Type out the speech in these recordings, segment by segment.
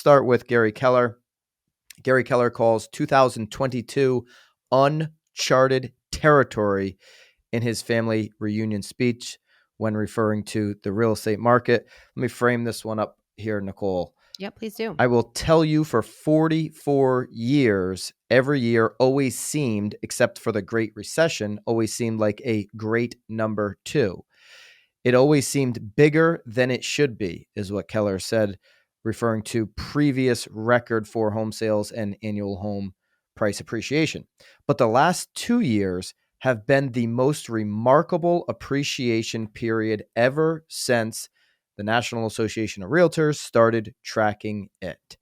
start with Gary Keller. Gary Keller calls 2022 Uncharted Territory in his family reunion speech when referring to the real estate market. Let me frame this one up here, Nicole. Yeah, please do. I will tell you, for 44 years, every year always seemed, except for the Great Recession, always seemed like a great number two. It always seemed bigger than it should be, is what Keller said, referring to previous record for home sales and annual home price appreciation. But the last 2 years have been the most remarkable appreciation period ever since the National Association of Realtors started tracking it.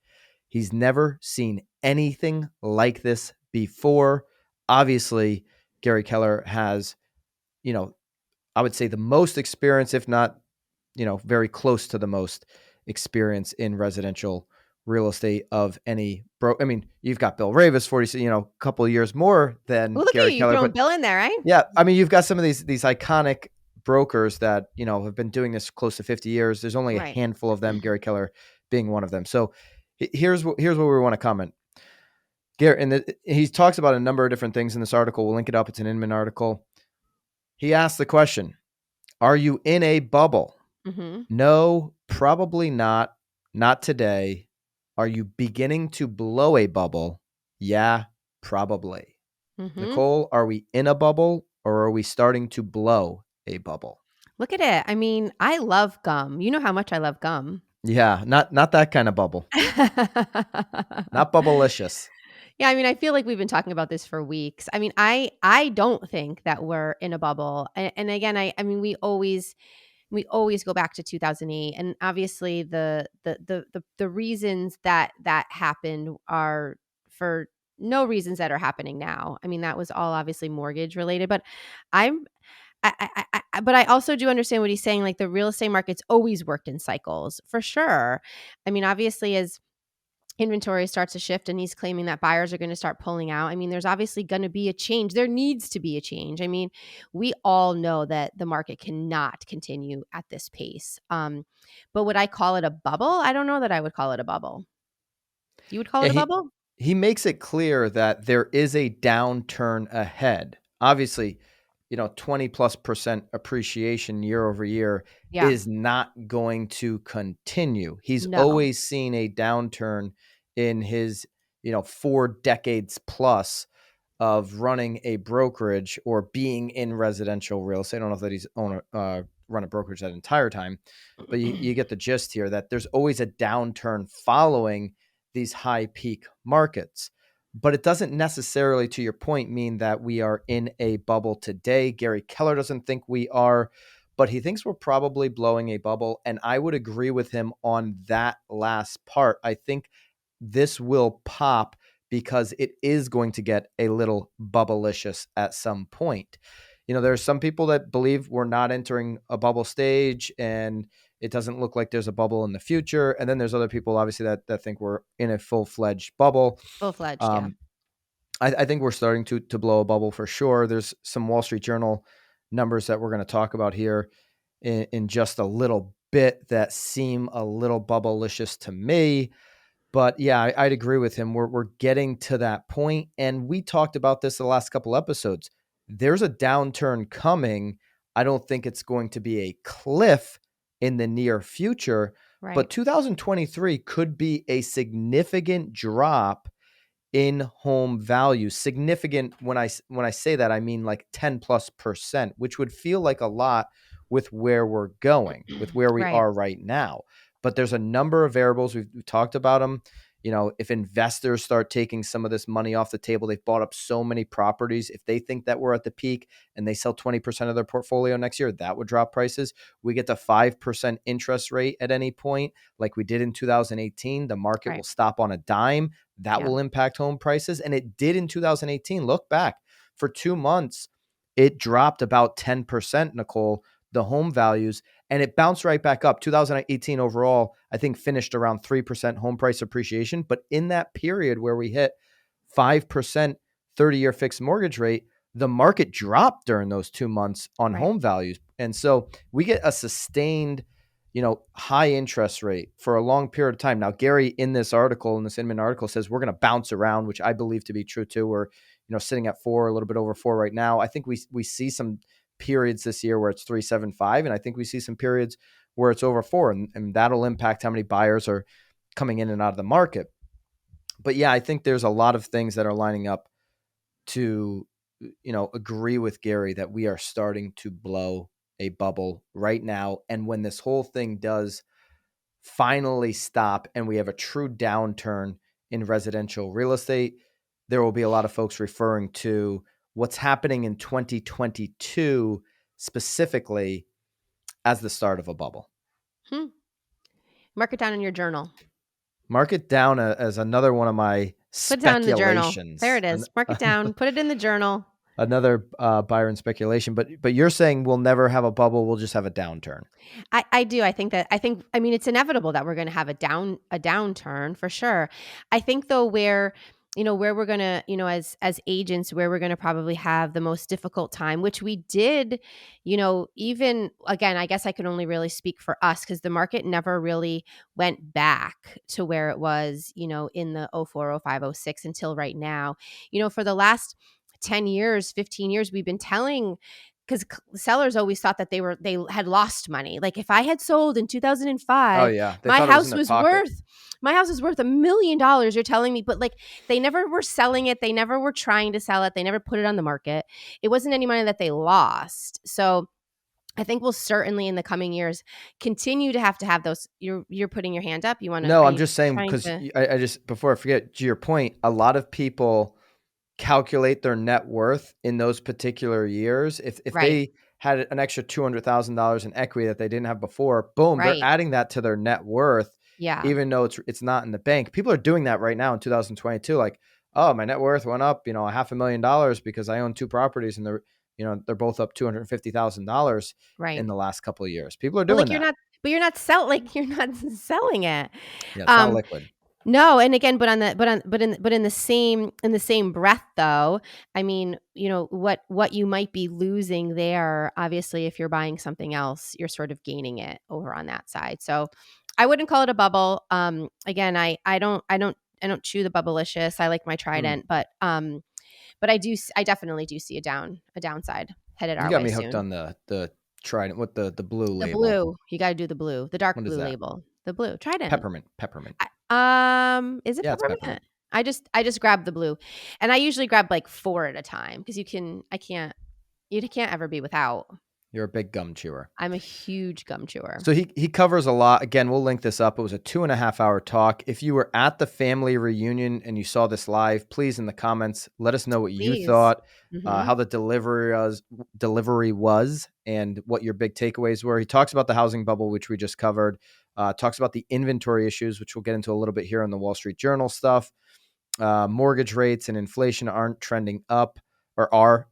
He's never seen anything like this before. Obviously, Gary Keller has, I would say the most experience, if not, very close to the most experience in residential real estate of any I mean, you've got Bill Ravis, 40, a couple of years more than Well, look Gary at you Keller, throwing but Bill in there, right? yeah, I mean, you've got some of these iconic brokers that, have been doing this close to 50 years. There's only a Right. handful of them, Gary Keller being one of them. So here's what we want to comment. Gary, and he talks about a number of different things in this article. We'll link it up. It's an Inman article. He asked the question, are you in a bubble? Mm-hmm. No, probably not. Not today. Are you beginning to blow a bubble? Yeah, probably. Mm-hmm. Nicole, are we in a bubble or are we starting to blow a bubble? Look at it. I mean, I love gum. You know how much I love gum. Yeah, not that kind of bubble. Not bubblicious. Yeah, I mean, I feel like we've been talking about this for weeks. I mean, I don't think that we're in a bubble. And again, I mean, we always go back to 2008, and obviously the reasons that happened are for no reasons that are happening now. I mean, that was all obviously mortgage related, but but I also do understand what he's saying. Like, the real estate market's always worked in cycles, for sure. I mean, obviously, as inventory starts to shift and he's claiming that buyers are going to start pulling out, I mean, there's obviously going to be a change. There needs to be a change. I mean, we all know that the market cannot continue at this pace. But would I call it a bubble? I don't know that I would call it a bubble. You would call it a bubble? He makes it clear that there is a downturn ahead. Obviously, 20+% appreciation year over year is not going to continue. He's always seen a downturn in his, 4 decades plus of running a brokerage or being in residential real estate. I don't know that he's run a brokerage that entire time, but you get the gist here that there's always a downturn following these high peak markets. But it doesn't necessarily, to your point, mean that we are in a bubble today. Gary Keller doesn't think we are, but he thinks we're probably blowing a bubble. And I would agree with him on that last part. I think this will pop because it is going to get a little bubblicious at some point. There are some people that believe we're not entering a bubble stage and it doesn't look like there's a bubble in the future. And then there's other people, obviously, that think we're in a full-fledged bubble. Full-fledged, yeah. I think we're starting to blow a bubble for sure. There's some Wall Street Journal numbers that we're going to talk about here in just a little bit that seem a little bubblicious to me. But yeah, I'd agree with him. We're getting to that point. And we talked about this the last couple episodes. There's a downturn coming. I don't think it's going to be a cliff in the near future, Right. but 2023 could be a significant drop in home value. Significant. When I say that, I mean like 10+%, which would feel like a lot with where we're going, with where we are right now. But there's a number of variables. We've talked about them. If investors start taking some of this money off the table, they've bought up so many properties. If they think that we're at the peak and they sell 20% of their portfolio next year, that would drop prices. We get to 5% interest rate at any point, like we did in 2018. The market will stop on a dime. That will impact home prices. And it did in 2018. Look back, for 2 months, it dropped about 10%, Nicole, the home values, and it bounced right back up. 2018 overall, I think, finished around 3% home price appreciation. But in that period where we hit 5% 30-year fixed mortgage rate, the market dropped during those 2 months on home values. And so we get a sustained, high interest rate for a long period of time. Now, Gary, in this Inman article, says we're going to bounce around, which I believe to be true too. We're, sitting at 4, a little bit over 4 right now. I think we see some periods this year where it's 3.75, and I think we see some periods where it's over 4, and that'll impact how many buyers are coming in and out of the market. But yeah, I think there's a lot of things that are lining up to, agree with Gary that we are starting to blow a bubble right now. And when this whole thing does finally stop and we have a true downturn in residential real estate, there will be a lot of folks referring to what's happening in 2022 specifically as the start of a bubble. Mark it down in your journal. Mark it down as another one of my Put it down in the journal. speculations. There it is. Mark it down. Put it in the journal. Another Byron speculation, but you're saying we'll never have a bubble. We'll just have a downturn. I do. I think it's inevitable that we're going to have a downturn for sure. I think though where we're going to, as agents, where we're going to probably have the most difficult time, which we did, even again, I guess I can only really speak for us because the market never really went back to where it was, in the 04, 05, 06 until right now. For the last 10 years, 15 years, we've been telling, because sellers always thought that they had lost money. Like if I had sold in 2005, oh yeah, my house was worth $1 million. You're telling me, but like they never were selling it. They never were trying to sell it. They never put it on the market. It wasn't any money that they lost. So I think we'll certainly in the coming years continue to have those. You're putting your hand up. You want to? No, I'm just saying because I just, before I forget, to your point, a lot of people calculate their net worth in those particular years. If Right. they had an extra $200,000 in equity that they didn't have before, boom, Right. they're adding that to their net worth. Yeah. Even though it's not in the bank. People are doing that right now in 2022. Like, oh, my net worth went up, $500,000 because I own 2 properties and they're both up $250,000 Right. in the last couple of years. People are doing that. You're not selling it. Yeah, it's not liquid. No, and again, but in the same breath, though, I mean, what you might be losing there, obviously, if you're buying something else, you're sort of gaining it over on that side. So, I wouldn't call it a bubble. Again, I don't chew the bubblicious. I like my Trident, but I definitely do see a downside headed our way. You got me soon. hooked on the Trident with the blue label. The blue, you got to do the blue, the dark blue label, the blue Trident. Peppermint. Is it yeah, peppermint? It's peppermint? I just grabbed the blue, and I usually grab like 4 at a time because you can't ever be without. You're a big gum chewer. I'm a huge gum chewer. So he covers a lot. Again, we'll link this up. It was a 2.5-hour talk. If you were at the family reunion and you saw this live, please in the comments, let us know what you thought, how the delivery was, and what your big takeaways were. He talks about the housing bubble, which we just covered. Talks about the inventory issues, which we'll get into a little bit here on the Wall Street Journal stuff. Mortgage rates and inflation aren't trending up. Are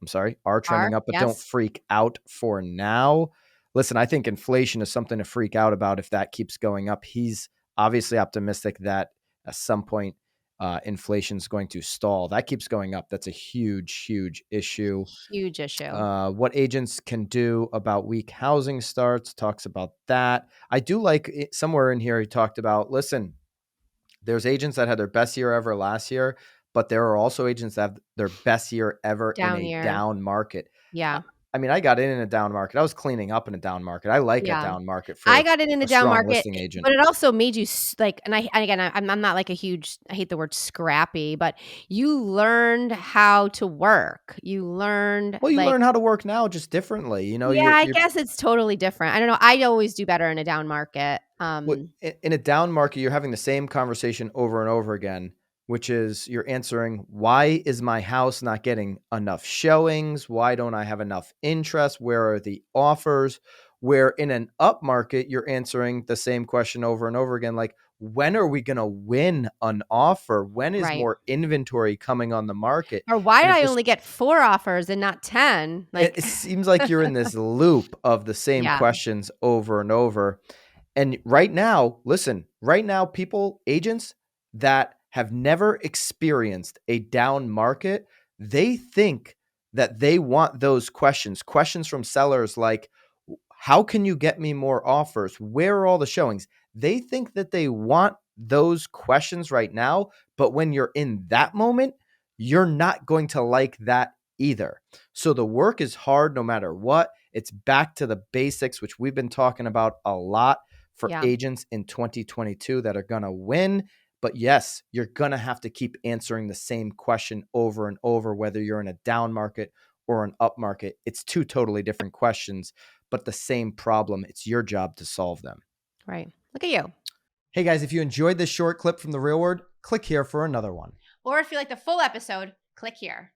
trending up, but don't freak out for now. Listen, I think inflation is something to freak out about if that keeps going up. He's obviously optimistic that at some point inflation is going to stall. That keeps going up. That's a huge, huge issue. Huge issue. What agents can do about weak housing starts, talks about that. I do like somewhere in here he talked about, listen, there's agents that had their best year ever last year, but there are also agents that have their best year ever down market. Yeah. I mean, I got in a down market. I was cleaning up in a down market. I like a down market. I got it in a down market, but it also made you like, I'm not like I hate the word scrappy, but you learned how to work. You learn how to work now just differently, I guess it's totally different. I don't know. I always do better in a down market. In a down market, you're having the same conversation over and over again, which is you're answering, why is my house not getting enough showings? Why don't I have enough interest? Where are the offers? Where in an up market, you're answering the same question over and over again. Like, when are we going to win an offer? When is more inventory coming on the market? Or why did I only get 4 offers and not 10? Like, it seems like you're in this loop of the same questions over and over. And right now, agents that have never experienced a down market, they think that they want those questions from sellers like, How can you get me more offers? Where are all the showings? They think that they want those questions right now, but when you're in that moment, you're not going to like that either. So the work is hard no matter what. It's back to the basics, which we've been talking about a lot for Yeah. agents in 2022 that are going to win. But yes, you're going to have to keep answering the same question over and over, whether you're in a down market or an up market. It's two totally different questions, but the same problem. It's your job to solve them. Right. Look at you. Hey guys, if you enjoyed this short clip from the real world, click here for another one. Or if you like the full episode, click here.